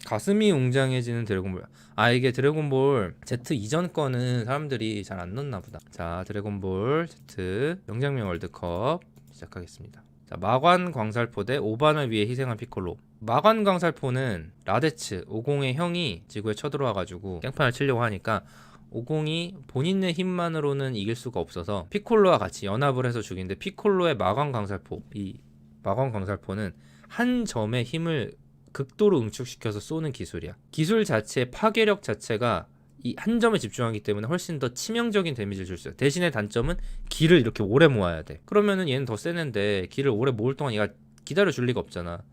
가슴이 웅장해지는 드래곤볼. 아, 이게 드래곤볼 Z 이전 거는 사람들이 잘 안 넣나 보다. 자, 드래곤볼 Z 명장면 월드컵 시작하겠습니다. 자, 마관 광살포 대 오반을 위해 희생한 피콜로. 마관 광살포는 라데츠 50의 형이 지구에 쳐들어와가지고 깽판을 치려고 하니까 50이 본인의 힘만으로는 이길 수가 없어서 피콜로와 같이 연합을 해서 죽이는데, 피콜로의 마관 광살포, 이 마관 광살포는 한 점의 힘을 극도로 응축시켜서 쏘는 기술이야. 기술 자체의 파괴력 자체가 이 한 점에 집중하기 때문에 훨씬 더 치명적인 데미지를 줄 수 있어. 대신에 단점은 기를 이렇게 오래 모아야 돼. 그러면은 얘는 더 세는데 기를 오래 모을 동안 얘가 기다려 줄 리가 없잖아.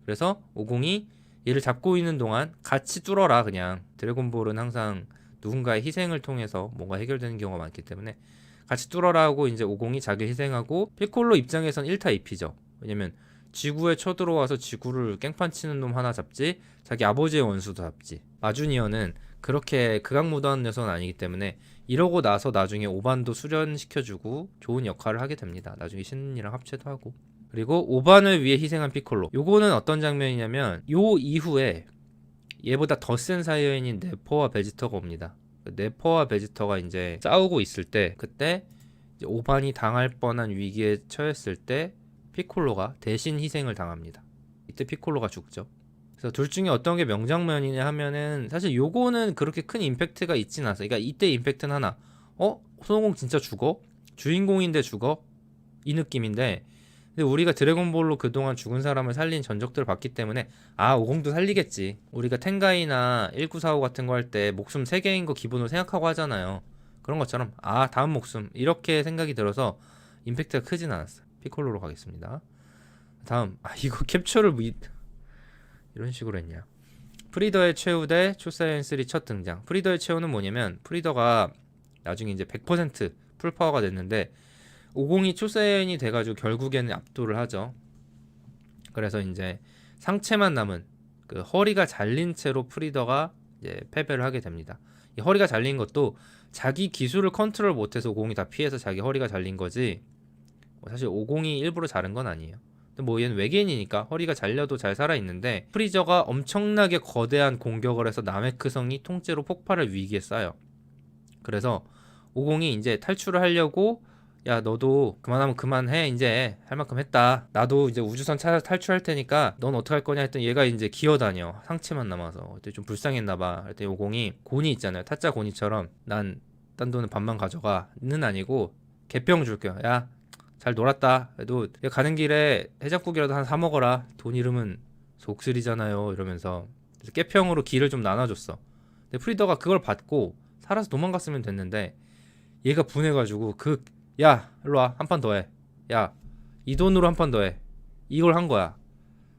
그래서 50이 얘를 잡고 있는 동안 같이 뚫어라. 그냥 드래곤볼은 항상 누군가의 희생을 통해서 뭔가 해결되는 경우가 많기 때문에 같이 뚫어라 하고 이제 50이 자기 희생하고, 피콜로 입장에선 1타 2피죠. 왜냐면 지구에 쳐들어와서 지구를 깽판 치는 놈 하나 잡지, 자기 아버지의 원수도 잡지. 마주니어는 그렇게 극악무도한 녀석은 아니기 때문에 이러고 나서 나중에 오반도 수련시켜주고 좋은 역할을 하게 됩니다. 나중에 신이랑 합체도 하고. 그리고 오반을 위해 희생한 피콜로. 요거는 어떤 장면이냐면 요 이후에 얘보다 더 센 사이어인인 네퍼와 베지터가 옵니다. 네퍼와 베지터가 이제 싸우고 있을 때, 그때 이제 오반이 당할 뻔한 위기에 처했을 때 피콜로가 대신 희생을 당합니다. 이때 피콜로가 죽죠. 그래서 둘 중에 어떤 게 명장면이냐 하면은 사실 요거는 그렇게 큰 임팩트가 있진 않았어. 그러니까 이때 임팩트는 하나, 손오공 진짜 죽어? 주인공인데 죽어? 이 느낌인데, 근데 우리가 드래곤볼로 그동안 죽은 사람을 살린 전적들을 봤기 때문에 오공도 살리겠지. 우리가 텐가이나 1945 같은 거 할 때 목숨 3개인 거 기본으로 생각하고 하잖아요. 그런 것처럼 다음 목숨 이렇게 생각이 들어서 임팩트가 크진 않았어요. 피콜로로 가겠습니다. 다음, 이거 캡처를 이런 식으로 했냐. 프리더의 최후 대 초사이언 3 첫 등장. 프리더의 최후는 뭐냐면, 프리더가 나중에 이제 100% 풀파워가 됐는데 50이 초사이언이 돼가지고 결국에는 압도를 하죠. 그래서 이제 상체만 남은 그 허리가 잘린 채로 프리더가 이제 패배를 하게 됩니다. 이 허리가 잘린 것도 자기 기술을 컨트롤 못해서 50이 다 피해서 자기 허리가 잘린 거지, 사실 50이 일부러 자른 건 아니에요. 뭐 얘는 외계인이니까 허리가 잘려도 잘 살아있는데, 프리저가 엄청나게 거대한 공격을 해서 나메크성이 통째로 폭발할 위기에 쌓여. 그래서 50이 이제 탈출을 하려고, 야 너도 그만하면 그만해, 이제 할 만큼 했다, 나도 이제 우주선 찾아 탈출할 테니까 넌 어떡할 거냐 했더니 얘가 이제 기어다녀, 상체만 남아서. 그때 좀 불쌍했나봐. 그랬더니 50이 고니 있잖아요, 타짜 고니처럼, 난 딴 돈은 반만 가져가는 아니고 개병 줄게요, 야 잘 놀았다, 그래도 가는 길에 해장국이라도 하나 사 먹어라, 돈 잃으면 속쓰리잖아요, 이러면서. 그래서 깨평으로 기를 좀 나눠줬어. 근데 프리더가 그걸 받고 살아서 도망갔으면 됐는데, 얘가 분해가지고 야 일로와, 한 판 더해, 야 이 돈으로 한 판 더해, 이걸 한 거야.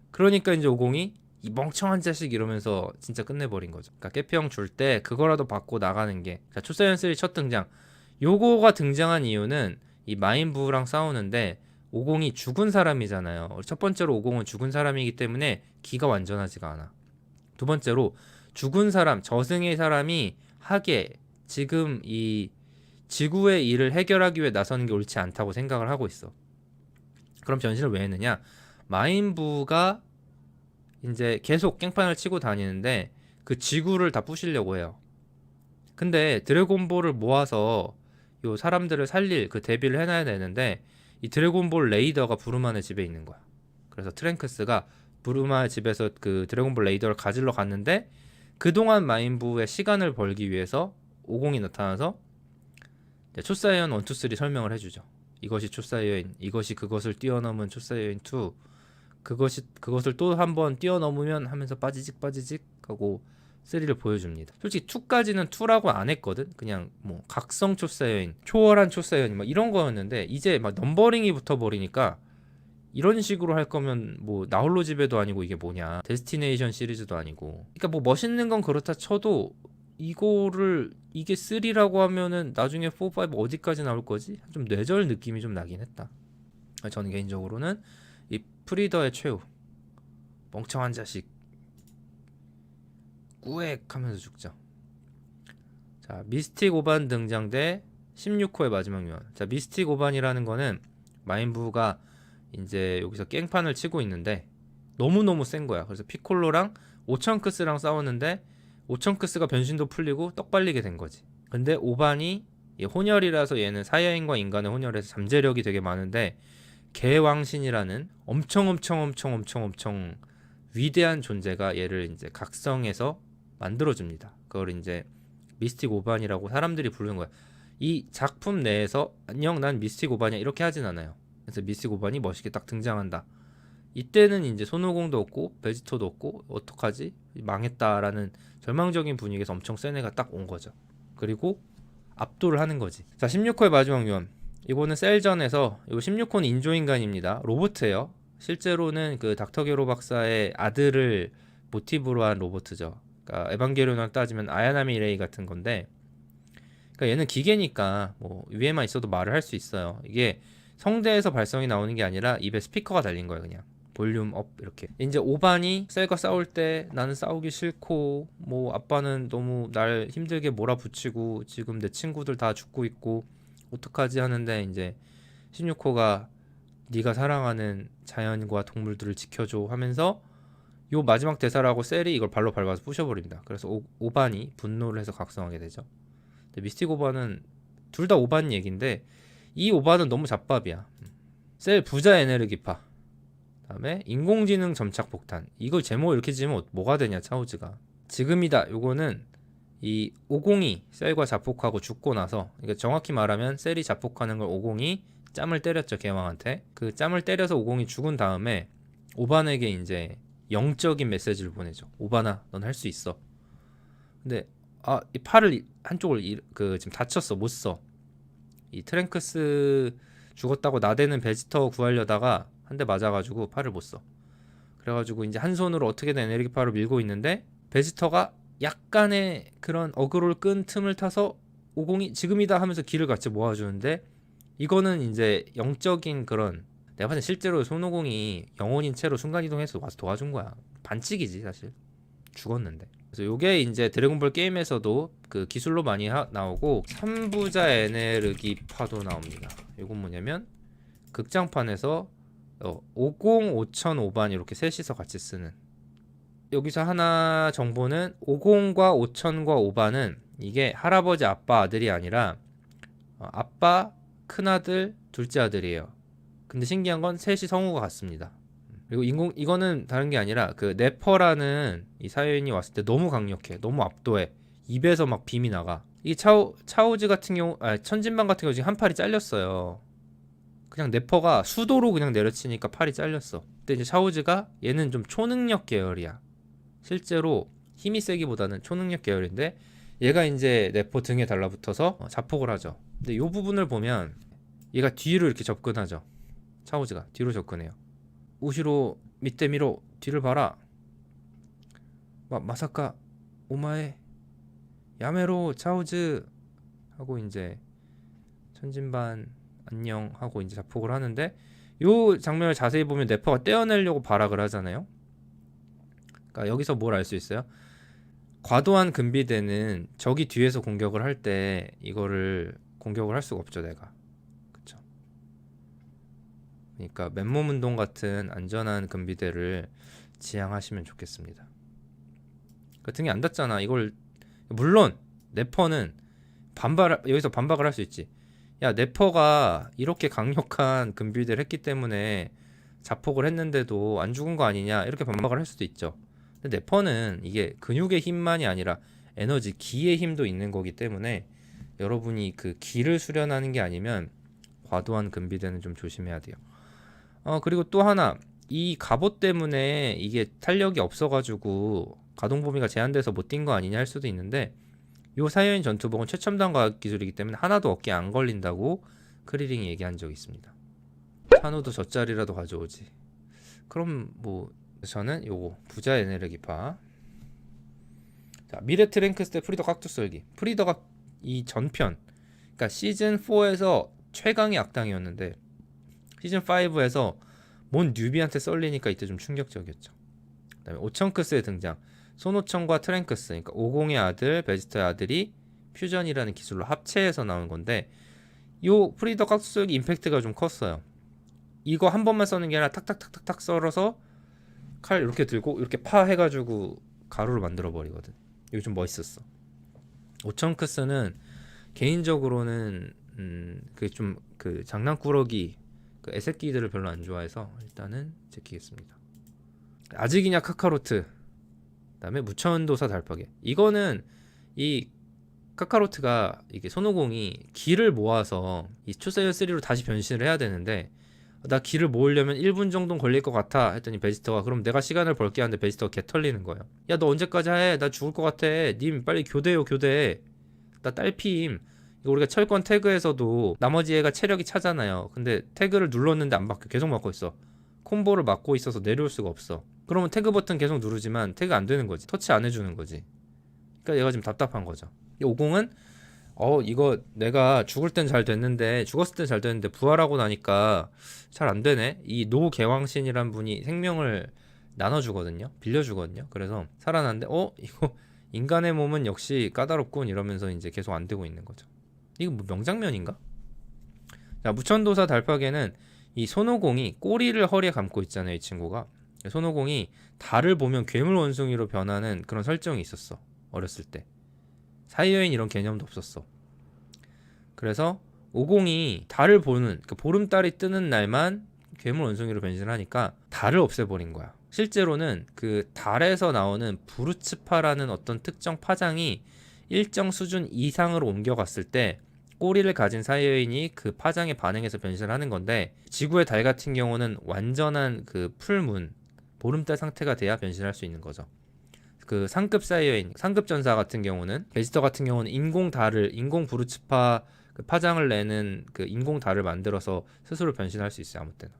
그러니까 이제 50이 이 멍청한 자식 이러면서 진짜 끝내버린 거죠. 그러니까 깨평 줄 때 그거라도 받고 나가는 게. 자, 초사이언 3 첫 등장. 요거가 등장한 이유는 이 마인부랑 싸우는데 50이 죽은 사람이잖아요. 첫 번째로 50은 죽은 사람이기 때문에 기가 완전하지가 않아. 두 번째로 죽은 사람, 저승의 사람이 하게 지금 이 지구의 일을 해결하기 위해 나서는 게 옳지 않다고 생각을 하고 있어. 그럼 변신을 왜 했느냐? 마인부가 이제 계속 깽판을 치고 다니는데 그 지구를 다 부시려고 해요. 근데 드래곤볼을 모아서 요 사람들을 살릴 그 대비를 해놔야 되는데, 이 드래곤볼 레이더가 부르만의 집에 있는 거야. 그래서 트랭크스가 부르마의 집에서 그 드래곤볼 레이더를 가지러 갔는데, 그동안 마인부의 시간을 벌기 위해서 50이 나타나서 초사이언 1, 2, 3 설명을 해주죠. 이것이 초사이언, 이것이 그것을 뛰어넘은 초사이언 2, 그것을 또 한 번 뛰어넘으면 하면서 빠지직 하고 3를 보여줍니다. 솔직히 2까지는 2라고 안 했거든. 그냥 뭐 각성 초사이언, 초월한 초사이언 막 이런 거였는데, 이제 막 넘버링이 붙어버리니까 이런 식으로 할 거면 뭐 나홀로 집에도 아니고 이게 뭐냐, 데스티네이션 시리즈도 아니고. 그러니까 뭐 멋있는 건 그렇다 쳐도 이게 3라고 하면은 나중에 4, 5 어디까지 나올 거지? 좀 뇌절 느낌이 좀 나긴 했다. 저는 개인적으로는 이 프리더의 최후, 멍청한 자식 꾸액 하면서 죽죠. 자, 미스틱 오반 등장 대 16호의 마지막 요원. 자, 미스틱 오반이라는 거는 마인부가 이제 여기서 깽판을 치고 있는데 너무너무 센 거야. 그래서 피콜로랑 오천크스랑 싸웠는데 오천크스가 변신도 풀리고 떡발리게 된 거지. 근데 오반이 혼혈이라서 얘는 사야인과 인간의 혼혈에서 잠재력이 되게 많은데 개왕신이라는 엄청 위대한 존재가 얘를 이제 각성해서 만들어줍니다. 그걸 이제 미스틱 오반이라고 사람들이 부르는 거야. 이 작품 내에서 안녕 난 미스틱 오반이야 이렇게 하진 않아요. 그래서 미스틱 오반이 멋있게 딱 등장한다. 이때는 이제 손오공도 없고 베지터도 없고 어떡하지? 망했다라는 절망적인 분위기에서 엄청 센 애가 딱 온 거죠. 그리고 압도를 하는 거지. 자, 16호의 마지막 유언. 이거는 셀전에서 이거 16호는 인조인간입니다. 로봇이에요. 실제로는 그 닥터 게로 박사의 아들을 모티브로 한 로봇이죠. 그러니까 에반게리온을 따지면 아야나미 레이 같은 건데, 그러니까 얘는 기계니까 뭐 위에만 있어도 말을 할 수 있어요. 이게 성대에서 발성이 나오는 게 아니라 입에 스피커가 달린 거예요. 그냥 볼륨 업 이렇게. 이제 오반이 셀과 싸울 때 나는 싸우기 싫고 뭐 아빠는 너무 날 힘들게 몰아붙이고 지금 내 친구들 다 죽고 있고 어떡하지 하는데 이제 16호가 네가 사랑하는 자연과 동물들을 지켜줘 하면서 요 마지막 대사라고 셀이 이걸 발로 밟아서 부셔버립니다. 그래서 오반이 분노를 해서 각성하게 되죠. 근데 미스틱 오반은 둘 다 오반 얘기인데 이 오반은 너무 잡밥이야. 셀 부자 에네르기파, 다음에 인공지능 점착 폭탄. 이걸 제목 이렇게 지으면 뭐가 되냐 차우즈가. 지금이다. 요거는 이 502 셀과 자폭하고 죽고 나서, 그러니까 정확히 말하면 셀이 자폭하는 걸 502 짬을 때렸죠 개왕한테. 그 짬을 때려서 502 죽은 다음에 오반에게 이제 영적인 메시지를 보내죠. 오반아, 넌 할 수 있어. 근데 이 팔을 한쪽을 지금 다쳤어, 못 써. 이 트랭크스 죽었다고 나대는 베지터 구하려다가 한 대 맞아가지고 팔을 못 써. 그래가지고 이제 한 손으로 어떻게든 에너지파를 밀고 있는데 베지터가 약간의 그런 어그로를 끈 틈을 타서 502 지금이다 하면서 기를 같이 모아주는데, 이거는 이제 영적인 그런, 내가 봤을 때 실제로 손오공이 영혼인 채로 순간이동해서 와서 도와준 거야. 반칙이지 사실. 죽었는데. 그래서 요게 이제 드래곤볼 게임에서도 그 기술로 많이 나오고 3부자 에네르기파도 나옵니다. 이건 뭐냐면 극장판에서 50, 5000, 5반 이렇게 셋이서 같이 쓰는. 여기서 하나 정보는 50과 5000과 5반은 이게 할아버지 아빠 아들이 아니라 아빠 큰아들 둘째 아들이에요. 근데 신기한 건 셋이 성우가 같습니다. 그리고 이거는 다른 게 아니라 그 네퍼라는 이 사연이 왔을 때 너무 강력해, 너무 압도해. 입에서 막 빔이 나가. 이 차오즈 같은 경우, 천진반 같은 경우 지금 한 팔이 잘렸어요. 그냥 네퍼가 수도로 그냥 내려치니까 팔이 잘렸어. 근데 이제 차오즈가 얘는 좀 초능력 계열이야. 실제로 힘이 세기보다는 초능력 계열인데 얘가 이제 네퍼 등에 달라붙어서 자폭을 하죠. 근데 이 부분을 보면 얘가 뒤로 이렇게 접근하죠. 차오즈가 뒤로 접근해요. 우시로 밑에미로 뒤를 봐라. 마사카 오마에 야메로 차오즈 하고 이제 천진반 안녕 하고 이제 자폭을 하는데, 요 장면을 자세히 보면 네퍼가 떼어내려고 발악을 하잖아요. 그러니까 여기서 뭘 알 수 있어요? 과도한 금비대는 적이 뒤에서 공격을 할 때 이거를 공격을 할 수가 없죠, 내가. 그쵸? 그러니까 맨몸 운동 같은 안전한 금비대를 지향하시면 좋겠습니다. 그 등이 안 닿잖아. 이걸 물론 네퍼는 여기서 반박을 할 수 있지. 야, 네퍼가 이렇게 강력한 금비대를 했기 때문에 자폭을 했는데도 안 죽은 거 아니냐 이렇게 반박을 할 수도 있죠. 근데 네퍼는 이게 근육의 힘만이 아니라 에너지, 기의 힘도 있는 거기 때문에 여러분이 그 기를 수련하는 게 아니면 과도한 금비대는 좀 조심해야 돼요. 그리고 또 하나, 이 갑옷 때문에 이게 탄력이 없어가지고 가동 범위가 제한돼서 못 뛴 거 아니냐 할 수도 있는데, 요 사이어인 전투복은 최첨단 과학 기술이기 때문에 하나도 어깨에 안 걸린다고 크리링이 얘기한 적이 있습니다. 찬우도 젖자리라도 가져오지. 그럼 뭐 저는 요거 부자 에네르기파. 자, 미래 트랭크스 때 프리더 깍두스 열기. 프리더가 이 전편, 그러니까 시즌 4에서 최강의 악당이었는데 시즌 5에서 뭔 뉴비한테 썰리니까 이때 좀 충격적이었죠. 그다음에 오천크스의 등장. 손오천과 트랭크스, 그러니까 50의 아들, 베지터의 아들이 퓨전이라는 기술로 합체해서 나온 건데, 요 프리더 깍두썰기 임팩트가 좀 컸어요. 이거 한 번만 써는 게 아니라 탁탁탁탁탁 썰어서 칼 이렇게 들고 이렇게 파 해가지고 가루를 만들어 버리거든. 이거 좀 멋있었어. 오천크스는 개인적으로는 그 좀 그 장난꾸러기 그 애새끼들을 별로 안 좋아해서 일단은 제끼겠습니다. 아직이냐 카카로트, 그다음에 무천도사 달파개. 이거는 이 카카로트가 이게 손오공이 기를 모아서 이 초사이어 3로 다시 변신을 해야 되는데 나 기를 모으려면 1분 정도 걸릴 것 같아 했더니 베지터가 그럼 내가 시간을 벌게 하는데 베지터가 개 털리는 거예요. 야 너 언제까지 해? 나 죽을 것 같아. 님 빨리 교대요 교대. 나 딸피임. 이거 우리가 철권 태그에서도 나머지 애가 체력이 차잖아요. 근데 태그를 눌렀는데 안 바뀌어. 계속 맞고 있어. 콤보를 막고 있어서 내려올 수가 없어. 그러면 태그 버튼 계속 누르지만 태그 안 되는 거지. 터치 안 해주는 거지. 그러니까 얘가 지금 답답한 거죠. 이 50은 이거 내가 죽을 땐 잘 됐는데 죽었을 땐 잘 됐는데 부활하고 나니까 잘 안 되네. 이 노개왕신이란 분이 생명을 나눠주거든요. 빌려주거든요. 그래서 살아났는데 이거 인간의 몸은 역시 까다롭군 이러면서 이제 계속 안 되고 있는 거죠. 이거 뭐 명장면인가? 자, 무천도사 달파개는 이 손오공이 꼬리를 허리에 감고 있잖아요. 이 친구가 손오공이 달을 보면 괴물 원숭이로 변하는 그런 설정이 있었어. 어렸을 때 사이여인 이런 개념도 없었어. 그래서 오공이 달을 보는 그 보름달이 뜨는 날만 괴물 원숭이로 변신하니까 달을 없애버린 거야. 실제로는 그 달에서 나오는 부르츠파라는 어떤 특정 파장이 일정 수준 이상으로 옮겨갔을 때 꼬리를 가진 사이여인이 그 파장에 반응해서 변신을 하는 건데 지구의 달 같은 경우는 완전한 그 풀문 보름달 상태가 돼야 변신할 수 있는 거죠. 그 상급 사이여인 상급 전사 같은 경우는 베지터 같은 경우는 인공 달을 인공 부르츠파 그 파장을 내는 그 인공 달을 만들어서 스스로 변신할 수 있어요. 아무 때나.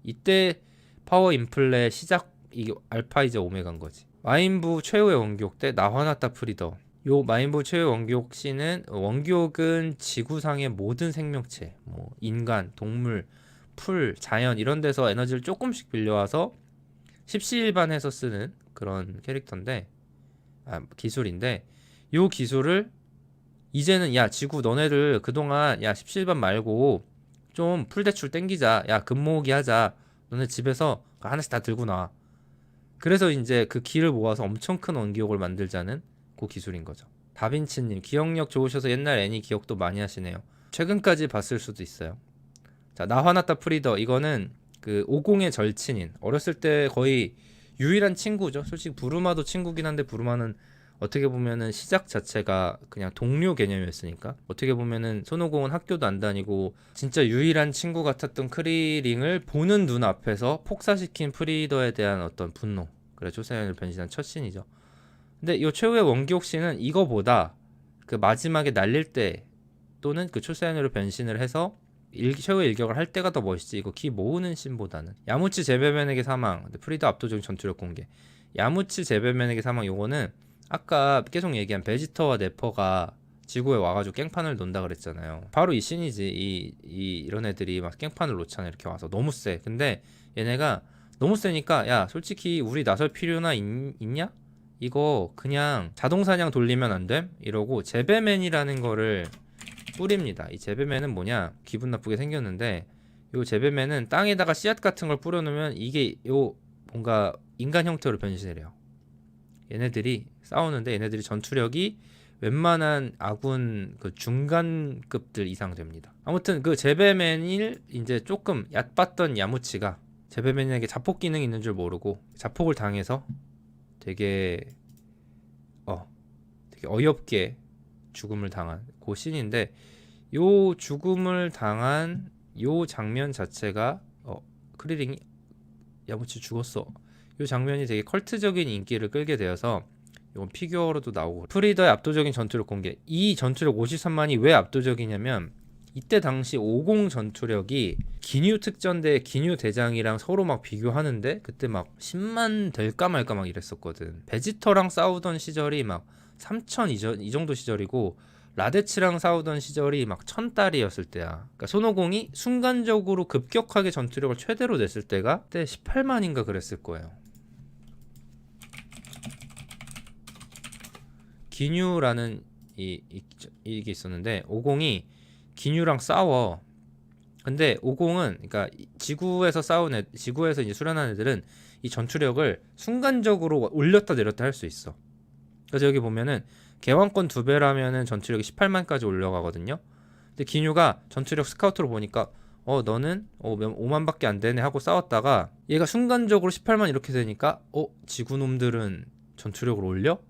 이때 파워 인플레 시작 이게 알파이자 오메가인 거지. 마인부 최후의 원기옥 때 나화나타 프리더. 요 마인부 최후의 원기옥 씨는 원기옥은 지구상의 모든 생명체, 뭐 인간, 동물, 풀, 자연 이런 데서 에너지를 조금씩 빌려와서 십시일반해서 쓰는 그런 캐릭터인데 기술인데 요 기술을 이제는 야 지구 너네들 그동안 야 십시일반 말고 좀 풀대출 땡기자. 야 금모으기 하자. 너네 집에서 하나씩 다 들고 나와. 그래서 이제 그 기를 모아서 엄청 큰 원기옥을 만들자는 그 기술인 거죠. 다빈치님 기억력 좋으셔서 옛날 애니 기억도 많이 하시네요. 최근까지 봤을 수도 있어요. 자 나화나타 프리더 이거는 그 오공의 절친인 어렸을 때 거의 유일한 친구죠. 솔직히 부르마도 친구긴 한데 부르마는 어떻게 보면은 시작 자체가 그냥 동료 개념이었으니까 어떻게 보면은 손오공은 학교도 안 다니고 진짜 유일한 친구 같았던 크리링을 보는 눈 앞에서 폭사시킨 프리더에 대한 어떤 분노. 그래 초사연을 변신한 첫 씬이죠. 근데 이 최후의 원기옥 씨는 이거보다 그 마지막에 날릴 때 또는 그 초사연으로 변신을 해서 최후의 일격을 할 때가 더 멋있지. 이거 기 모으는 씬보다는 야무치 제베맨에게 사망 프리더 압도적인 전투력 공개. 야무치 제베맨에게 사망 요거는 아까 계속 얘기한 베지터와 네퍼가 지구에 와가지고 깽판을 논다 그랬잖아요. 바로 이 씬이지. 이런 애들이 막 깽판을 놓잖아. 이렇게 와서 너무 세. 근데 얘네가 너무 세니까 야 솔직히 우리 나설 필요나 있냐? 이거 그냥 자동사냥 돌리면 안 됨? 이러고 제베맨이라는 거를 뿌립니다. 이 제베맨은 뭐냐? 기분 나쁘게 생겼는데 요 제베맨은 땅에다가 씨앗 같은 걸 뿌려놓으면 이게 요 뭔가 인간 형태로 변신을 해요. 얘네들이 싸우는데 얘네들이 전투력이 웬만한 아군 그 중간급들 이상 됩니다. 아무튼 그 제베맨을 이제 조금 얕봤던 야무치가 제베맨에게 자폭 기능이 있는 줄 모르고 자폭을 당해서 되게 어이없게 죽음을 당한 그 씬인데 요 죽음을 당한 요 장면 자체가 크리링이 야무치 죽었어. 이 장면이 되게 컬트적인 인기를 끌게 되어서 이건 피규어로도 나오고 프리더의 압도적인 전투력 공개. 이 전투력 53만이 왜 압도적이냐면 이때 당시 50 전투력이 기뉴 특전대 기뉴 대장이랑 서로 막 비교하는데 그때 막 10만 될까 말까 막 이랬었거든. 베지터랑 싸우던 시절이 막 3000 이 정도 시절이고 라데츠랑 싸우던 시절이 막 1000달이었을 때야. 그러니까 손오공이 순간적으로 급격하게 전투력을 최대로 냈을 때가 그때 18만인가 그랬을 거예요. 기뉴라는 이게 있었는데 오공이 기뉴랑 싸워. 근데 50은 그러니까 지구에서 이제 수련한 애들은 이 전투력을 순간적으로 올렸다 내렸다 할 수 있어. 그래서 여기 보면은 개왕권 2배라면은 전투력이 18만까지 올라가거든요. 근데 기뉴가 전투력 스카우트로 보니까 너는 5만밖에 안 되네 하고 싸웠다가 얘가 순간적으로 18만 이렇게 되니까 지구놈들은 전투력을 올려?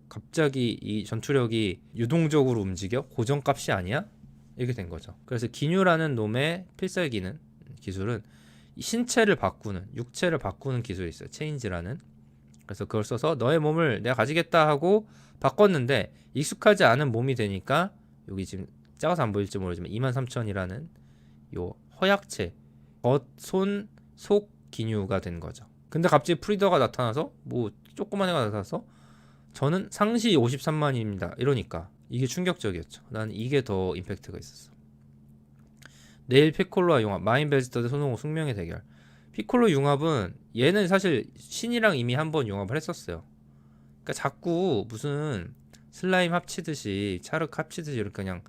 갑자기 이 전투력이 유동적으로 움직여? 고정값이 아니야? 이렇게 된 거죠. 그래서 기뉴라는 놈의 필살기는 기술은 신체를 바꾸는 육체를 바꾸는 기술이 있어요. 체인지라는. 그래서 그걸 써서 너의 몸을 내가 가지겠다 하고 바꿨는데 익숙하지 않은 몸이 되니까 여기 지금 작아서 안 보일지 모르지만 23,000이라는 요 허약체 겉손 속 기뉴가 된 거죠. 근데 갑자기 프리더가 나타나서 뭐 조그만 애가 나타나서 저는 상시 53만입니다 이러니까 이게 충격적이었죠. 난 이게 더 임팩트가 있었어. 내일 피콜로와 융합 마인 베지터 대 손오공 숙명의 대결. 피콜로 융합은 얘는 사실 신이랑 이미 한번 융합을 했었어요. 그러니까 자꾸 무슨 슬라임 합치듯이 차륵 합치듯이 이렇게 그냥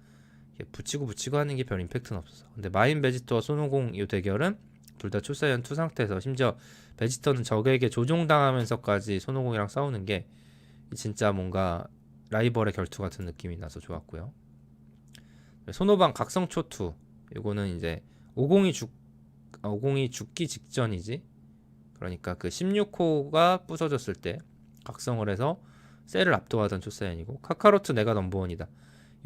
붙이고 하는 게 별 임팩트는 없었어. 근데 마인 베지터와 손오공 이 대결은 둘 다 출사연 2 상태에서 심지어 베지터는 적에게 조종당하면서까지 손오공이랑 싸우는 게 진짜 뭔가 라이벌의 결투 같은 느낌이 나서 좋았고요. 손오방 각성초2 이거는 이제 50이 죽기 직전이지. 그러니까 그 16호가 부서졌을 때 각성을 해서 셀을 압도하던 초사연이고 카카로트 내가 넘버원이다.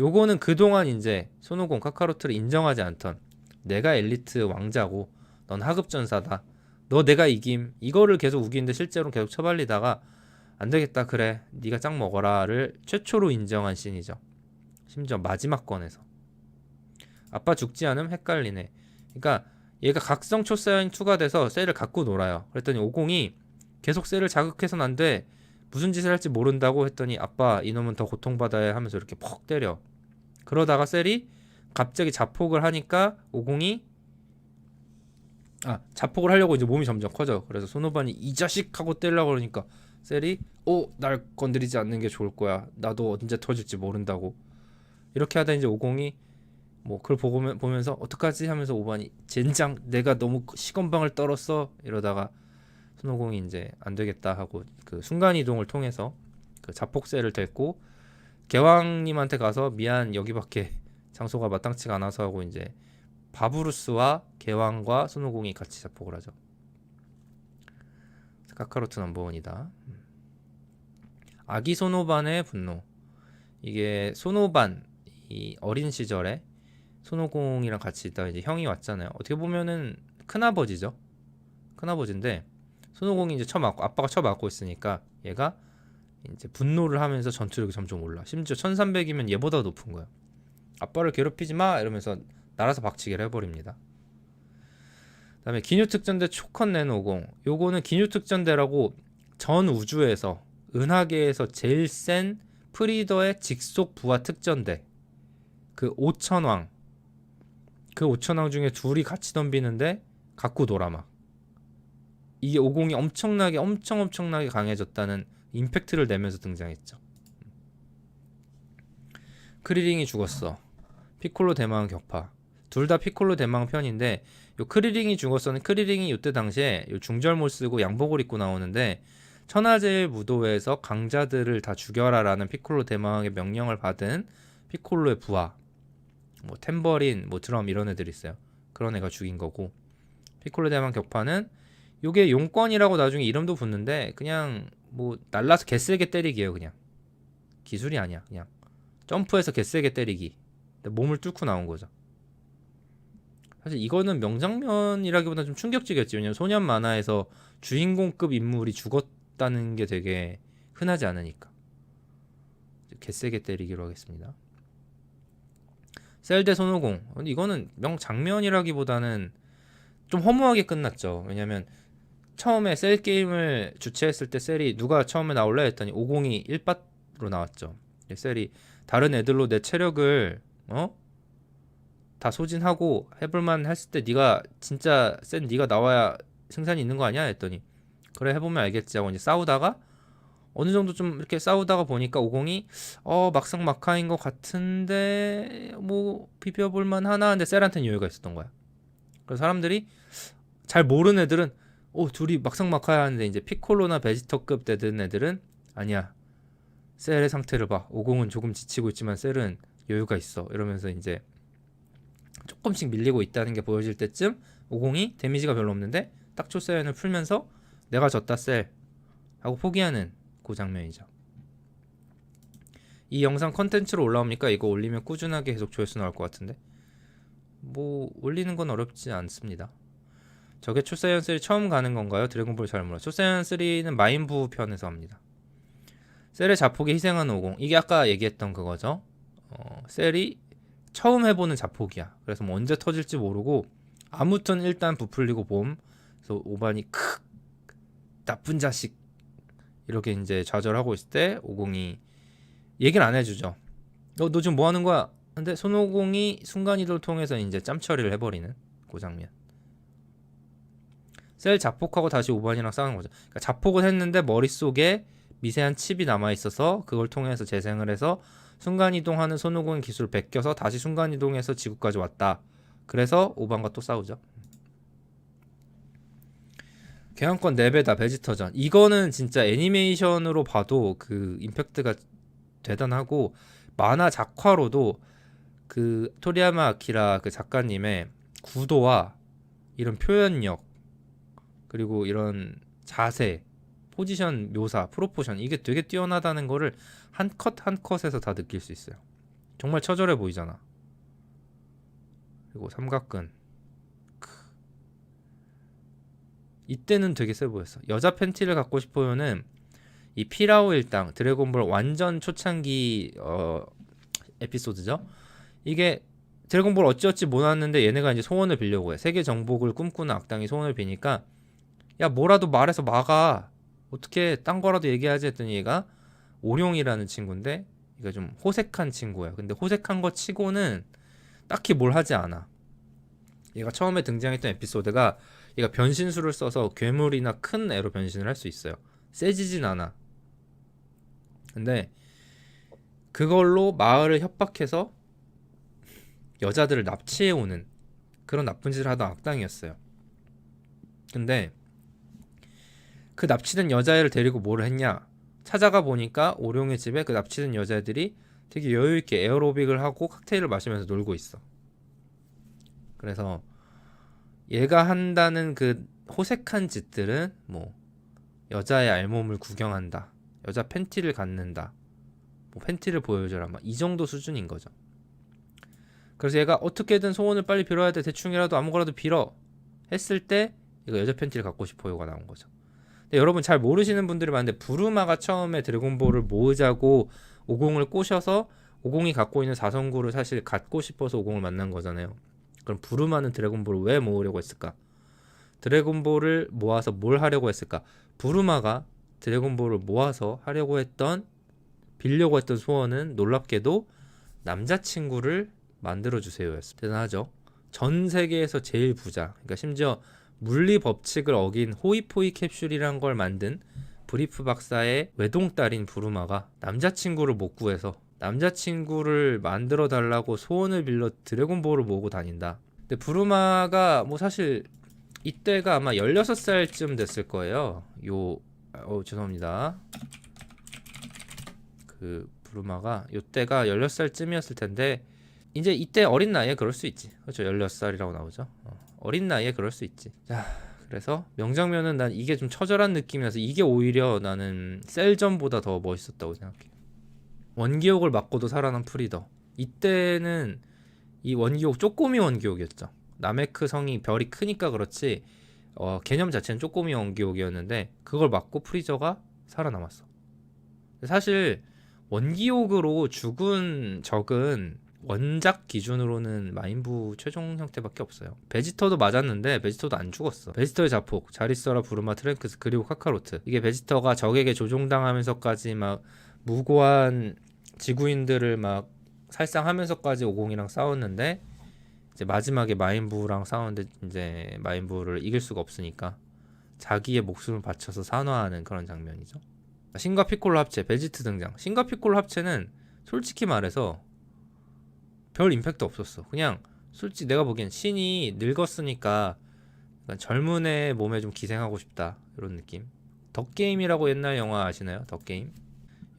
요거는 그동안 이제 손오공 카카로트를 인정하지 않던 내가 엘리트 왕자고 넌 하급 전사다. 너 내가 이김. 이거를 계속 우기는데 실제로는 계속 처발리다가 안 되겠다 그래 네가 짱 먹어라를 최초로 인정한 씬이죠. 심지어 마지막 권에서 아빠 죽지 않음 헷갈리네. 그러니까 얘가 각성 초사연 2가 돼서 셀을 갖고 놀아요. 그랬더니 50이 계속 셀을 자극해서는 안 돼. 무슨 짓을 할지 모른다고 했더니 아빠 이놈은 더 고통받아야 하면서 이렇게 퍽 때려. 그러다가 셀이 갑자기 자폭을 하니까 50이 자폭을 하려고 이제 몸이 점점 커져. 그래서 손오반이 이 자식 하고 때리려고 그러니까 셀이 날 건드리지 않는 게 좋을 거야. 나도 언제 터질지 모른다고. 이렇게 하다 이제 50이 뭐 그걸 보면서 어떡하지 하면서 오반이 젠장 내가 너무 시건방을 떨었어 이러다가 손오공이 이제 안 되겠다 하고 그 순간 이동을 통해서 그 자폭셀을 데리고 개왕님한테 가서 미안 여기밖에 장소가 마땅치가 않아서 하고 이제 바브루스와 개왕과 손오공이 같이 자폭을 하죠. 카카로트 넘버원이다. 아기 손오반의 분노. 이게 손오반 이 어린 시절에 손오공이랑 같이 있다가 이제 형이 왔잖아요. 어떻게 보면은 큰아버지죠. 큰아버지인데 손오공이 이제 아빠가 쳐맞고 있으니까 얘가 이제 분노를 하면서 전투력이 점점 올라. 심지어 1300이면 얘보다 높은 거야. 아빠를 괴롭히지 마 이러면서 날아서 박치기를 해버립니다. 그다음에 기뉴 특전대 초컨 내노공. 요거는 기뉴 특전대라고 전 우주에서 은하계에서 제일 센 프리더의 직속 부하 특전대. 그 5천왕. 그 5천왕 중에 둘이 같이 덤비는데 갖고 놀아 막. 이게 50이 엄청나게 강해졌다는 임팩트를 내면서 등장했죠. 크리링이 죽었어. 피콜로 대망 격파. 둘 다 피콜로 대망 편인데 요 크리링이 죽었어는 크리링이 이때 당시에 요 중절모 쓰고 양복을 입고 나오는데 천하제일 무도회에서 강자들을 다 죽여라라는 피콜로 대망의 명령을 받은 피콜로의 부하 뭐 템버린 뭐 드럼 이런 애들이 있어요. 그런 애가 죽인 거고 피콜로 대망 격파는 요게 용권이라고 나중에 이름도 붙는데 그냥 뭐 날라서 개세게 때리기예요. 그냥 기술이 아니야. 그냥 점프해서 개세게 때리기. 몸을 뚫고 나온 거죠. 사실 이거는 명장면이라기보다 좀 충격적이었지. 왜냐면 소년 만화에서 주인공급 인물이 죽었다는 게 되게 흔하지 않으니까. 개세게 때리기로 하겠습니다. 셀 대 손오공. 근데 이거는 명장면이라기보다는 좀 허무하게 끝났죠. 왜냐면 처음에 셀 게임을 주최했을 때 셀이 누가 처음에 나올래 했더니 50이 1밭으로 나왔죠. 셀이 다른 애들로 내 체력을 다 소진하고 해볼만 했을 때 네가 진짜 센 네가 나와야 생산이 있는 거 아니야 했더니 그래 해보면 알겠지 하고 이제 싸우다가 어느 정도 좀 이렇게 싸우다가 보니까 50이 막상 막하인 것 같은데 뭐 비벼볼만 하나. 근데 셀한테는 여유가 있었던 거야. 그래서 사람들이 잘 모르는 애들은 둘이 막상막하야 하는데 이제 피콜로나 베지터급 되는 애들은 아니야. 셀의 상태를 봐. 50은 조금 지치고 있지만 셀은 여유가 있어. 이러면서 이제 조금씩 밀리고 있다는 게 보여질 때쯤 50이 데미지가 별로 없는데 딱 초세연을 풀면서 내가 졌다 셀 하고 포기하는 그 장면이죠. 이 영상 컨텐츠로 올라옵니까? 이거 올리면 꾸준하게 계속 조회수 나올 것 같은데 뭐 올리는 건 어렵지 않습니다. 저게 초세연 3 처음 가는 건가요? 드래곤볼 잘 몰라. 초세연 3는 마인부 편에서 합니다. 셀의 자폭에 희생하는 50. 이게 아까 얘기했던 그거죠. 셀이 처음 해보는 자폭이야. 그래서 뭐 언제 터질지 모르고 아무튼 일단 부풀리고 봄. 그래서 오반이 크 나쁜 자식 이렇게 이제 좌절하고 있을 때 50이 얘기를 안 해주죠. 너 지금 뭐 하는 거야? 근데 손오공이 순간이동을 통해서 이제 짬 처리를 해버리는 그 장면. 셀 자폭하고 다시 오반이랑 싸우는 거죠. 그러니까 자폭을 했는데 머릿속에 미세한 칩이 남아있어서 그걸 통해서 재생을 해서 순간이동하는 손오공의 기술을 베껴서 다시 순간이동해서 지구까지 왔다. 그래서 오반과 또 싸우죠. 교환권 4배다 베지터전. 이거는 진짜 애니메이션으로 봐도 그 임팩트가 대단하고 만화 작화로도 그 토리야마 아키라 그 작가님의 구도와 이런 표현력 그리고 이런 자세 포지션 묘사 프로포션 이게 되게 뛰어나다는 거를 한 컷 한 컷에서 다 느낄 수 있어요. 정말 처절해 보이잖아. 그리고 삼각근 이때는 되게 세 보였어. 여자 팬티를 갖고 싶어요는 이 피라오 일당 드래곤볼 완전 초창기 에피소드죠. 이게 드래곤볼 어찌어찌 못 왔는데 얘네가 이제 소원을 빌려고 해. 세계 정복을 꿈꾸는 악당이 소원을 비니까 야 뭐라도 말해서 막아. 어떻게 딴 거라도 얘기하지 했더니 얘가 오룡이라는 친구인데 얘가 좀 호색한 친구야. 근데 호색한 거 치고는 딱히 뭘 하지 않아. 얘가 처음에 등장했던 에피소드가 얘가 변신술을 써서 괴물이나 큰 애로 변신을 할 수 있어요. 세지진 않아. 근데 그걸로 마을을 협박해서 여자들을 납치해오는 그런 나쁜 짓을 하던 악당이었어요. 근데 그 납치된 여자애를 데리고 뭘 했냐? 찾아가 보니까 오룡의 집에 그 납치된 여자애들이 되게 여유있게 에어로빅을 하고 칵테일을 마시면서 놀고 있어. 그래서 얘가 한다는 그 호색한 짓들은 뭐 여자의 알몸을 구경한다, 여자 팬티를 갖는다, 뭐 팬티를 보여줘라, 막 이 정도 수준인 거죠. 그래서 얘가 어떻게든 소원을 빨리 빌어야 돼, 대충이라도 아무거라도 빌어 했을 때 이거 여자 팬티를 갖고 싶어요가 나온 거죠. 근데 여러분 잘 모르시는 분들이 많은데 부르마가 처음에 드래곤볼을 모으자고 50을 꼬셔서 50이 갖고 있는 4성구를 사실 갖고 싶어서 50을 만난 거잖아요. 그럼 부르마는 드래곤볼을 왜 모으려고 했을까? 드래곤볼을 모아서 뭘 하려고 했을까? 부르마가 드래곤볼을 모아서 하려고 했던 빌려고 했던 소원은 놀랍게도 남자친구를 만들어주세요였습니다. 대단하죠? 전 세계에서 제일 부자, 그러니까 심지어 물리 법칙을 어긴 호이포이 캡슐이란 걸 만든 브리프 박사의 외동딸인 부르마가 남자친구를 못 구해서 남자친구를 만들어 달라고 소원을 빌려 드래곤볼을 모으고 다닌다. 근데 부르마가 뭐 사실 이때가 아마 16살쯤 됐을 거예요. 죄송합니다. 그 부르마가 이때가 16살쯤이었을 텐데 이제 이때 어린 나이에 그럴 수 있지. 그렇죠. 16살이라고 나오죠. 어린 나이에 그럴 수 있지. 자, 그래서 명장면은 난 이게 좀 처절한 느낌이라서 이게 오히려 나는 셀전보다 더 멋있었다고 생각해. 원기옥을 맞고도 살아난 프리더. 이때는 이 원기옥 쪼꼬미 원기옥이었죠. 나메크 성이 별이 크니까 그렇지 개념 자체는 쪼꼬미 원기옥이었는데 그걸 맞고 프리저가 살아남았어. 사실 원기옥으로 죽은 적은 원작 기준으로는 마인부 최종 형태밖에 없어요. 베지터도 맞았는데 베지터도 안 죽었어. 베지터의 자폭, 잘 있어라 부르마, 트랭크스, 그리고 카카로트. 이게 베지터가 적에게 조종당하면서까지 막 무고한 지구인들을 막 살상하면서까지 50이랑 싸웠는데 이제 마지막에 마인부랑 싸우는데 이제 마인부를 이길 수가 없으니까 자기의 목숨을 바쳐서 산화하는 그런 장면이죠. 신과 피콜로 합체, 베지트 등장. 신과 피콜로 합체는 솔직히 말해서 별 임팩트 없었어. 그냥 솔직히 내가 보기엔 신이 늙었으니까 약간 젊은 애 몸에 좀 기생하고 싶다 이런 느낌. 덕게임이라고 옛날 영화 아시나요? 덕게임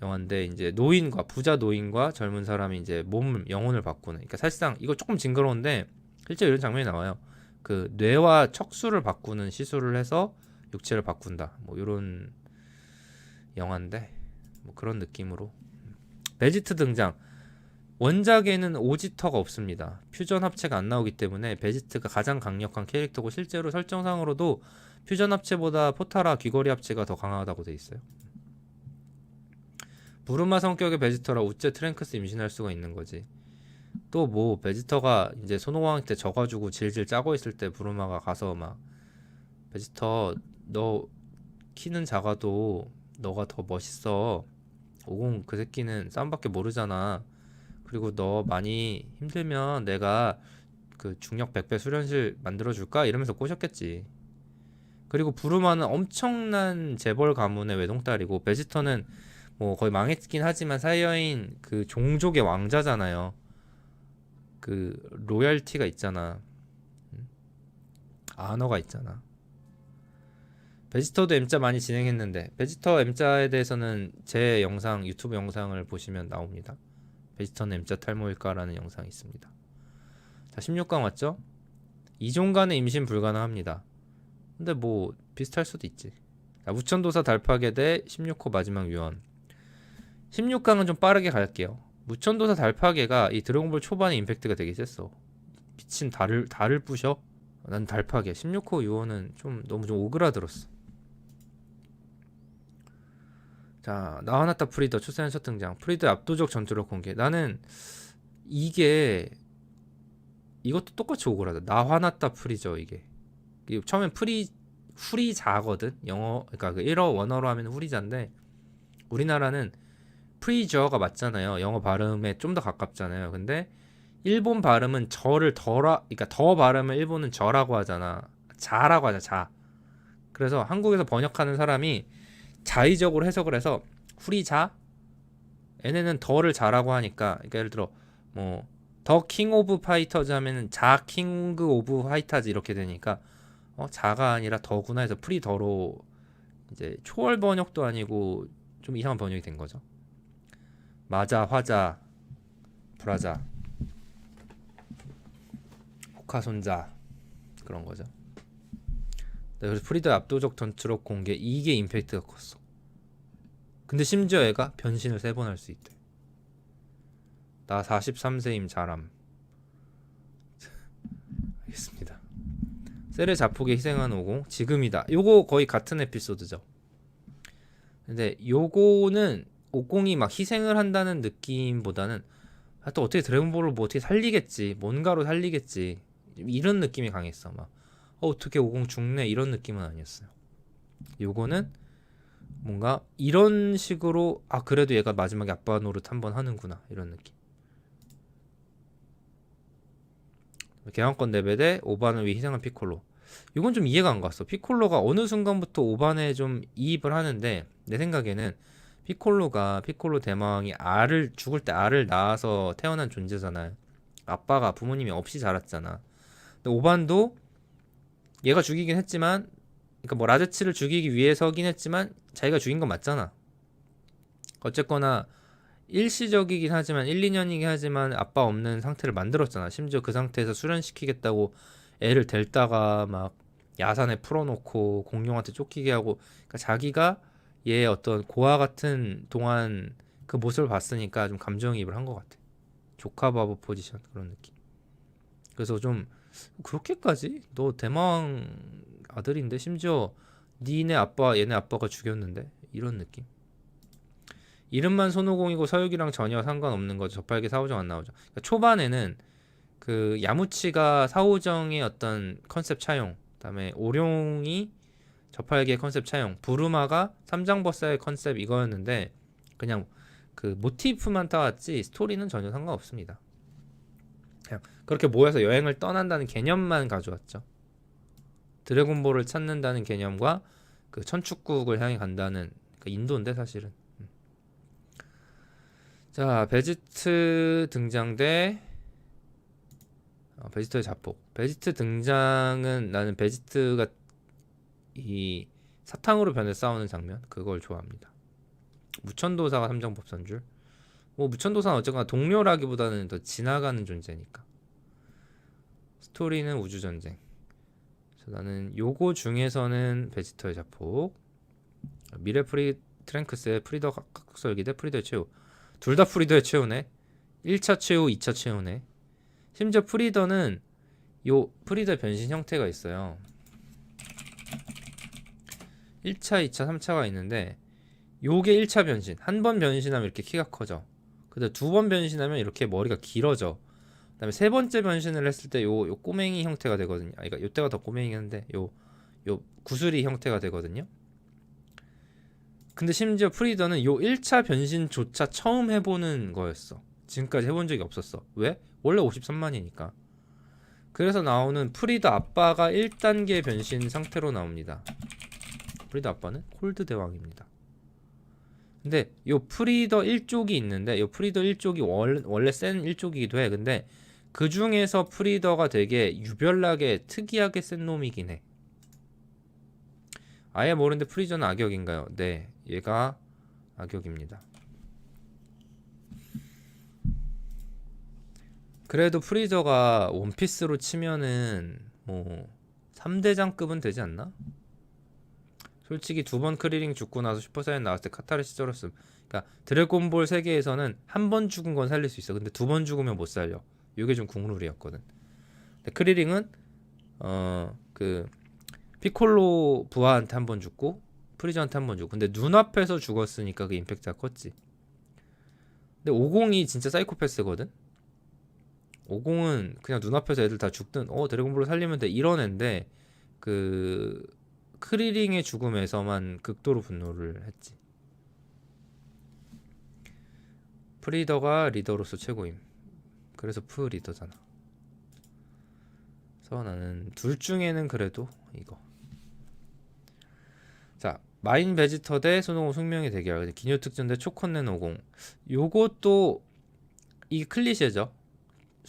영화인데 이제 노인과 부자 노인과 젊은 사람이 이제 몸 영혼을 바꾸는. 그러니까 사실상 이거 조금 징그러운데 실제 이런 장면이 나와요. 그 뇌와 척수를 바꾸는 시술을 해서 육체를 바꾼다. 뭐 이런 영화인데 뭐 그런 느낌으로. 베지트 등장. 원작에는 오지터가 없습니다. 퓨전 합체가 안 나오기 때문에 베지트가 가장 강력한 캐릭터고 실제로 설정상으로도 퓨전 합체보다 포타라 귀걸이 합체가 더 강하다고 돼 있어요. 부르마 성격의 베지터라 우째 트랭크스 임신할 수가 있는 거지. 또 뭐 베지터가 이제 손오공한테 져가지고 질질 짜고 있을 때 부르마가 가서 막 베지터 너 키는 작아도 너가 더 멋있어. 오공 그 새끼는 싸움밖에 모르잖아. 그리고 너 많이 힘들면 내가 그 중력 100배 수련실 만들어줄까? 이러면서 꼬셨겠지. 그리고 부르마는 엄청난 재벌 가문의 외동딸이고 베지터는 뭐 거의 망했긴 하지만 사이어인 그 종족의 왕자잖아요. 그 로열티가 있잖아. 아너가 있잖아. 베지터도 M자 많이 진행했는데 베지터 M자에 대해서는 제 영상 유튜브 영상을 보시면 나옵니다. 베지터는 M자 탈모일까라는 영상이 있습니다. 자 16강 왔죠? 이종 간의 임신 불가능합니다. 근데 뭐 비슷할 수도 있지. 자, 무천도사 달파계 대 16호 마지막 유언. 16강은 좀 빠르게 갈게요. 무천도사 달파계가 이 드래곤볼 초반에 임팩트가 되게 셌어. 미친 달을 부셔? 난 달파계 16호 유언은 좀 너무 좀 오그라들었어. 자 나와났다 프리더 추세현 첫 등장. 프리더의 압도적 전투력 공개. 나는 이게 이것도 똑같이 오그라져. 나화났다 프리저 이게 처음엔 후리자거든. 영어 그러니까 그 1어 원어로 하면 후리자인데 우리나라는 프리저가 맞잖아요. 영어 발음에 좀 더 가깝잖아요. 근데 일본 발음은 저를 그러니까 더 발음을 일본은 저라고 하잖아. 자라고 하자 자. 그래서 한국에서 번역하는 사람이 자의적으로 해석을 해서 후리자 얘네는 더를 자라고 하니까 그러니까 예를 들어 뭐 더 킹 오브 파이터즈 하면은 자 킹그 오브 파이터즈 이렇게 되니까 자가 아니라 더구나 해서 프리더로 이제 초월 번역도 아니고 좀 이상한 번역이 된 거죠. 마자 화자 브라자 호카손자 그런 거죠. 그래서 프리더의 압도적 전투력 공개 이게 임팩트가 컸어. 근데 심지어 애가 변신을 3번 할 수 있대. 나 43세임 자람. 알겠습니다. 셀의 자폭에 희생한 오공 지금이다. 요거 거의 같은 에피소드죠. 근데 요거는 오공이 막 희생을 한다는 느낌보다는 또 어떻게 드래곤볼을 뭐 어떻게 살리겠지 뭔가로 살리겠지 이런 느낌이 강했어. 막 어떻게 오공 죽네 이런 느낌은 아니었어요. 요거는 뭔가 이런 식으로 그래도 얘가 마지막에 아빠 노릇 한번 하는구나 이런 느낌. 개왕권 레벨에 오반을 위해 희생한 피콜로. 이건 좀 이해가 안 갔어. 피콜로가 어느 순간부터 오반에 좀 이입을 하는데 내 생각에는 피콜로 대마왕이 죽을 때 알을 낳아서 태어난 존재잖아요. 아빠가 부모님이 없이 자랐잖아. 근데 오반도 얘가 죽이긴 했지만 그러니까 뭐 라제츠를 죽이기 위해서긴 했지만 자기가 죽인 건 맞잖아. 어쨌거나 일시적이긴 하지만 1, 2년이긴 하지만 아빠 없는 상태를 만들었잖아. 심지어 그 상태에서 수련시키겠다고 애를 델다가 막 야산에 풀어놓고 공룡한테 쫓기게 하고 그러니까 자기가 얘의 어떤 고아 같은 동안 그 모습을 봤으니까 좀 감정이입을 한 것 같아. 조카 바보 포지션 그런 느낌. 그래서 좀 그렇게까지? 너 대마왕 아들인데 심지어 니네 아빠 얘네 아빠가 죽였는데 이런 느낌. 이름만 손오공이고 서유기랑 전혀 상관없는 거죠. 저팔계 사오정 안 나오죠. 그러니까 초반에는 그 야무치가 사오정의 어떤 컨셉 차용, 그다음에 오룡이 저팔계 컨셉 차용, 부르마가 삼장버사의 컨셉 이거였는데 그냥 그 모티프만 따왔지 스토리는 전혀 상관없습니다. 그냥 그렇게 모여서 여행을 떠난다는 개념만 가져왔죠. 드래곤볼을 찾는다는 개념과 그 천축국을 향해 간다는 그 인도인데 사실은. 자 베지트 등장대 베지터의 자폭. 베지트 등장은 나는 베지트가 이 사탕으로 변해 싸우는 장면 그걸 좋아합니다. 무천도사가 삼정법선줄. 뭐 무천도사는 어쨌거나 동료라기보다는 더 지나가는 존재니까. 스토리는 우주전쟁. 나는 요거 중에서는 베지터의 자폭, 미래 트랭크스의 프리더 각설기대 프리더의 최후. 둘 다 프리더의 최후네. 1차 최후, 2차 최후네. 심지어 프리더는 요 프리더 변신 형태가 있어요. 1차, 2차, 3차가 있는데 요게 1차 변신. 한 번 변신하면 이렇게 키가 커져. 근데 두 번 변신하면 이렇게 머리가 길어져. 그다음에 세 번째 변신을 했을 때 요 꼬맹이 형태가 되거든요. 그러니까 요때가 더 꼬맹이인데 요 구슬이 형태가 되거든요. 근데 심지어 프리더는 요 1차 변신조차 처음 해보는 거였어. 지금까지 해본 적이 없었어. 왜? 원래 53만이니까. 그래서 나오는 프리더 아빠가 1단계 변신 상태로 나옵니다. 프리더 아빠는 콜드 대왕입니다. 근데 요 프리더 1족이 있는데 요 프리더 1족이 원래 센 1족이기도 해. 근데 그 중에서 프리더가 되게 유별나게 특이하게 센 놈이긴 해. 아예 모르는데 프리저는 악역인가요? 네, 얘가 악역입니다. 그래도 프리저가 원피스로 치면은 뭐 3대장급은 되지 않나? 솔직히 두 번 크리링 죽고 나서 슈퍼사이언 나왔을 때 카타르시스 쩔었음. 그러니까 드래곤볼 세계에서는 한 번 죽은 건 살릴 수 있어. 근데 두 번 죽으면 못 살려. 이게 좀 국룰이었거든. 근데 크리링은 그 피콜로 부하한테 한 번 죽고 프리저한테 한 번 죽고. 근데 눈앞에서 죽었으니까 그 임팩트가 컸지. 근데 50이 진짜 사이코패스거든. 50은 그냥 눈앞에서 애들 다 죽든 드래곤볼로 살리면 돼 이런 앤데 그 크리링의 죽음에서만 극도로 분노를 했지. 프리더가 리더로서 최고임. 그래서 리더잖아. 그래서 나는 둘 중에는 그래도 이거. 자, 마인 베지터 대 손오공 숙명의 대결. 기뉴 특전 대 초콘넨 50. 요것도 이 클리셰죠.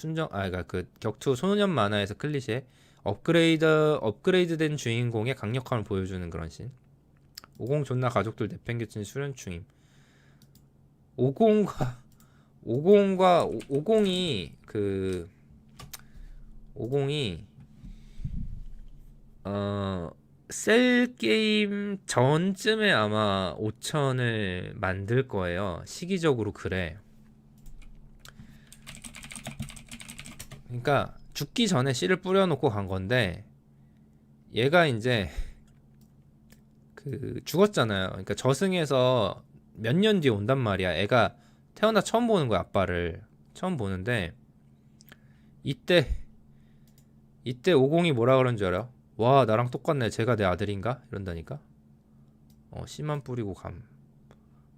그러니까 그 격투 소년 만화에서 클리셰. 업그레이드된 주인공의 강력함을 보여주는 그런 신. 50 존나 가족들 내팽개친 수련충임. 50과 50이 셀 게임 전쯤에 아마 5000을 만들 거예요. 시기적으로 그래. 그러니까 죽기 전에 씨를 뿌려놓고 간 건데 얘가 이제 그 죽었잖아요. 그러니까 저승에서 몇 년 뒤에 온단 말이야. 애가 태어나 처음 보는 거야. 아빠를 처음 보는데 이때 50이 뭐라 그런 줄 알아? 와, 나랑 똑같네. 쟤가 내 아들인가? 이런다니까. 씨만 뿌리고 감.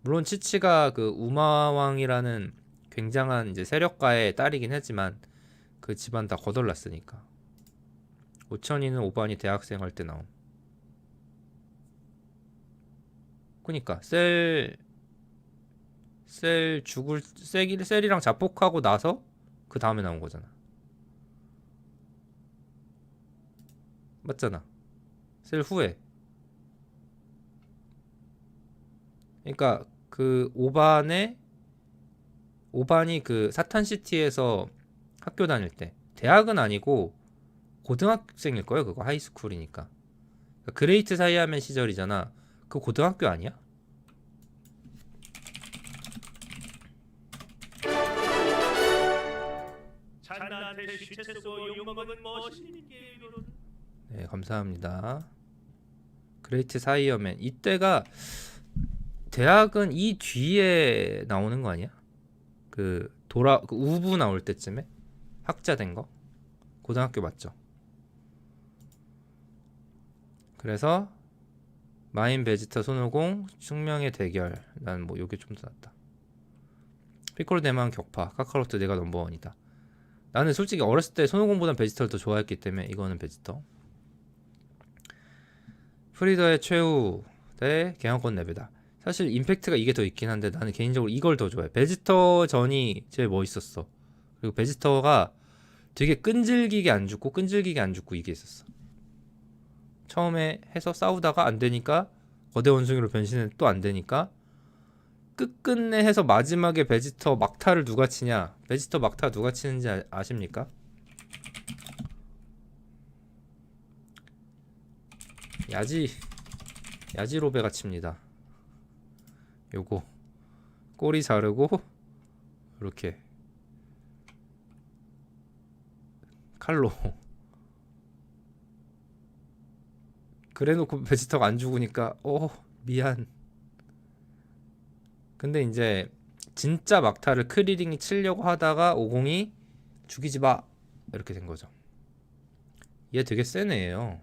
물론 치치가 그 우마왕이라는 굉장한 이제 세력가의 딸이긴 했지만 그 집안 다 거덜났으니까. 오천이는 오반이 대학생 할 때 나옴. 그니까 셀이랑 자폭하고 나서 그 다음에 나온 거잖아. 맞잖아. 셀 후에. 그러니까 그 오반이 그 사탄시티에서 학교 다닐 때, 대학은 아니고 고등학생일 거예요. 그거 하이스쿨이니까. 그러니까 그레이트 사이아맨 시절이잖아. 그 고등학교 아니야? 네, 감사합니다. 그레이트 사이어맨. 이때가 대학은 이 뒤에 나오는 거 아니야? 그 우부 나올 때쯤에 학자 된 거. 고등학교 맞죠? 그래서 마인 베지터 손오공 숙명의 대결. 난 뭐 요게 좀 더 낫다. 피콜로 대만 격파. 카카로트 내가 넘버원이다. 나는 솔직히 어렸을 때 손오공보단 베지터를 더 좋아했기 때문에 이거는 베지터. 프리더의 최후 대 개항권 레벨다. 사실 임팩트가 이게 더 있긴 한데 나는 개인적으로 이걸 더 좋아해. 베지터 전이 제일 멋있었어. 그리고 베지터가 되게 끈질기게 안 죽고 이게 있었어. 처음에 해서 싸우다가 안 되니까 거대 원숭이로 변신했는데 또 안 되니까 끝끝내 해서 마지막에 베지터 막타를 누가 치냐. 베지터 막타 누가 치는지 아십니까? 야지로베가 칩니다. 요거 꼬리 자르고 이렇게 칼로 그래놓고 베지터가 안 죽으니까 미안. 근데 이제 진짜 막타를 크리링이 치려고 하다가 오공이 죽이지 마 이렇게 된 거죠. 얘 되게 센 애예요.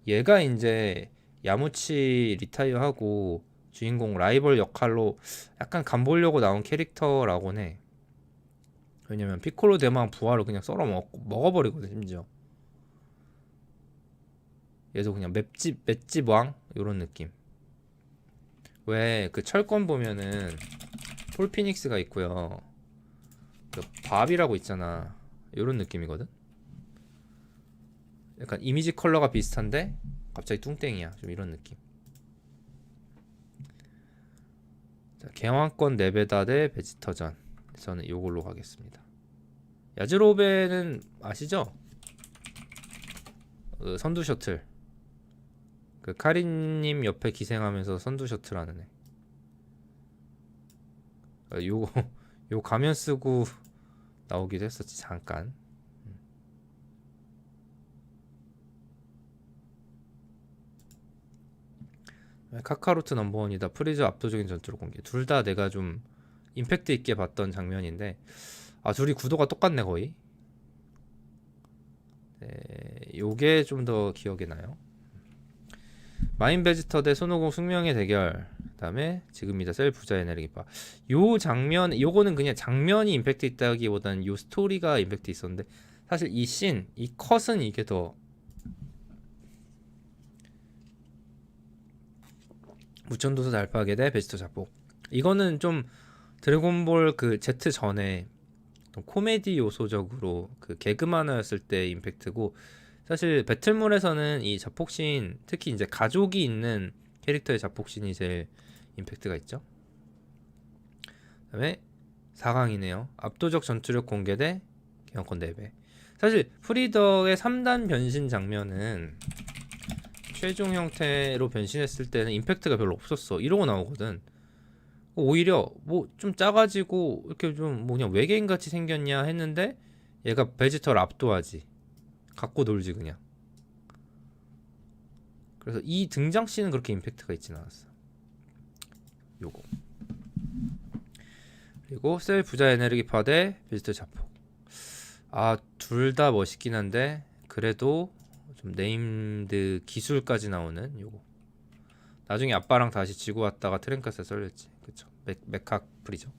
얘가 이제 야무치 리타이어하고 주인공 라이벌 역할로 약간 간보려고 나온 캐릭터라고는 해. 왜냐면 피콜로 대망 부하를 그냥 썰어 먹어버리거든. 심지어 얘도 그냥 맷집 왕 요런 느낌. 왜 그 철권 보면은 폴 피닉스가 있고요, 그 밥이라고 있잖아. 요런 느낌이거든. 약간 이미지 컬러가 비슷한데 갑자기 뚱땡이야. 좀 이런 느낌. 자, 개왕권 네베다 대 베지터전. 저는 요걸로 가겠습니다. 야즈로베는 아시죠? 그 선두 셔틀. 그 카린님 옆에 기생하면서 선두 셔틀 하는 애. 요 가면 쓰고 나오기도 했었지 잠깐. 카카로트 넘버원이다. 프리즈 압도적인 전투를 공개. 둘 다 내가 좀 임팩트 있게 봤던 장면인데, 둘이 구도가 똑같네 거의. 네, 요게 좀 더 기억에 나요. 마인 베지터 대 손오공 숙명의 대결. 그다음에 지금이다 셀 부자 에너지바. 요 장면, 요거는 그냥 장면이 임팩트 있다기보다는 요 스토리가 임팩트 있었는데, 사실 이 씬, 이 컷은 이게 더 무천도사 달파게 대 베지터 자폭. 이거는 좀 드래곤볼 그 Z 전에 코미디 요소적으로 그 개그 만화였을 때 임팩트고, 사실 배틀몰에서는 이 자폭신, 특히 이제 가족이 있는 캐릭터의 자폭신이 제일 임팩트가 있죠. 그다음에 4강이네요. 압도적 전투력 공개 대 개헌권 4배. 사실 프리덕의 3단 변신 장면은 최종 형태로 변신했을 때는 임팩트가 별로 없었어. 이러고 나오거든. 오히려 뭐 좀 작아지고 이렇게 좀 그냥 외계인 같이 생겼냐 했는데 얘가 베지터를 압도하지. 갖고 놀지 그냥. 그래서 이 등장씬은 그렇게 임팩트가 있진 않았어. 요거. 그리고 셀 부자 에너지파 대 베지터 자폭. 둘 다 멋있긴 한데 그래도 좀 네임드 기술까지 나오는 요거. 나중에 아빠랑 다시 지고 왔다가 트랭카스에 썰렸지. 그쵸. 메카 프리죠.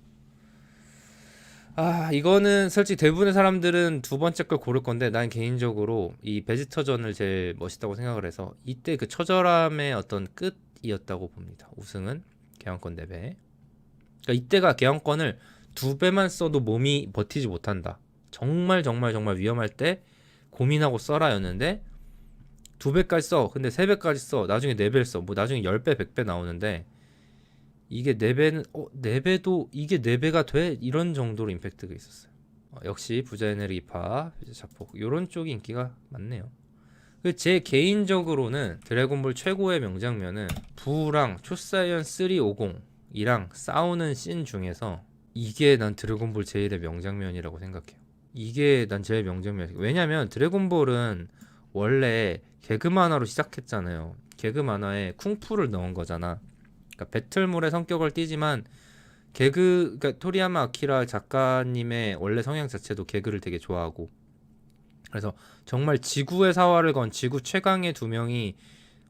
이거는 솔직히 대부분의 사람들은 두 번째 걸 고를 건데, 난 개인적으로 이 베지터전을 제일 멋있다고 생각을 해서 이때 그 처절함의 어떤 끝이었다고 봅니다. 우승은 개헌권 4배. 그러니까 이때가 개헌권을 2배만 써도 몸이 버티지 못한다. 정말 위험할 때 고민하고 써라였는데 2배까지 써. 근데 3배까지 써. 나중에 4배를 써. 뭐 나중에 10배, 100배 나오는데 이게 4배는 4배도 이게 4배가 돼? 이런 정도로 임팩트가 있었어요. 역시 부자 에너지파, 자폭 요런 쪽이 인기가 많네요. 제 개인적으로는 드래곤볼 최고의 명장면은 부랑 초사이언 350이랑 싸우는 씬 중에서 이게 난 드래곤볼 제일의 명장면이라고 생각해요. 이게 난 제일 명장면이에요. 왜냐면 드래곤볼은 원래 개그 만화로 시작했잖아요. 개그 만화에 쿵푸를 넣은 거잖아. 그러니까 배틀몰의 성격을 띠지만 그러니까 토리야마 아키라 작가님의 원래 성향 자체도 개그를 되게 좋아하고, 그래서 정말 지구의 사활을 건 지구 최강의 두 명이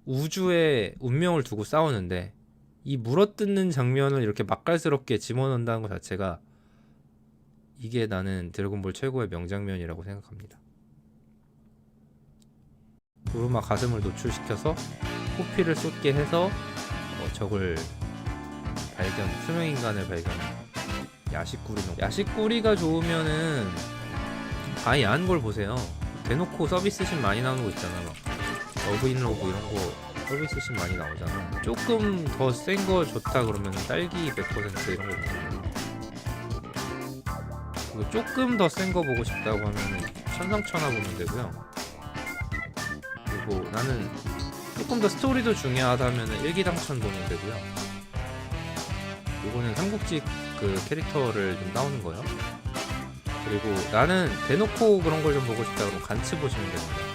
우주에 운명을 두고 싸우는데 이 물어뜯는 장면을 이렇게 맛깔스럽게 집어넣는다는 것 자체가 이게 나는 드래곤볼 최고의 명장면이라고 생각합니다. 부르마 가슴을 노출시켜서 호피를 쏟게 해서 적을 수명인간을 발견. 야식구리가 좋으면은 아예 야한 걸 보세요. 대놓고 서비스신 많이 나오는 거 있잖아. 막 러브인러브 이런 거 서비스신 많이 나오잖아. 조금 더 센 거 좋다 그러면 딸기 100% 이런 거 보고, 그리고 조금 더 센 거 보고 싶다고 하면 천상천하 보면 되고요. 그리고 나는 조금 더 스토리도 중요하다면 일기당천 보면 되고요. 요거는 삼국지 그 캐릭터를 좀 나오는 거예요. 그리고 나는 대놓고 그런 걸 좀 보고 싶다 그러면 간츠 보시면 됩니다.